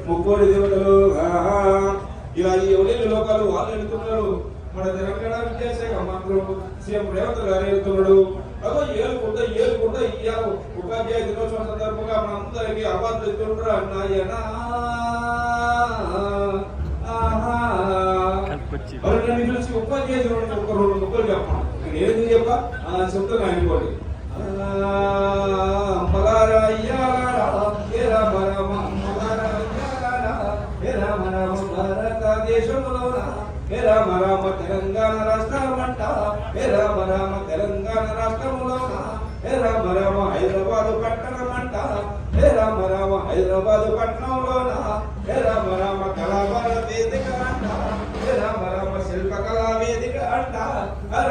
ముక్కోడి దేవతలు ఇలా ఎవరెన్ని లోకాలు వాళ్ళు వెళ్తున్నారు. మన తెలంగాణ విద్యాశాఖ మంత్రులు సీఎం రేవంత్ గారు వెళ్తున్నాడు. అదో ఏలుకుంటా ఇయ్యాలి ఉపాధ్యాయ దినోత్సవం సందర్భంగా మనందరికీ అవార్డులు ఇస్తుంటారు అన్నాయనా. నన్ను చూసి ఉపాధ్యాయ దినోత్సవం ఒక 2 ముక్కలు చెప్పాను. నేను ఏది చెప్ప చెప్తాను అనుకోండి. భారతదేశంలో రామ రామ తెలంగాణ రాష్ట్రమంట రామ రామ తెలంగాణ రాష్ట్రములోన రామ రామ హైదరాబాద్ పట్టణమంట రామ రామ హైదరాబాద్ పట్టణంలోన రామ రామ కళాభారతి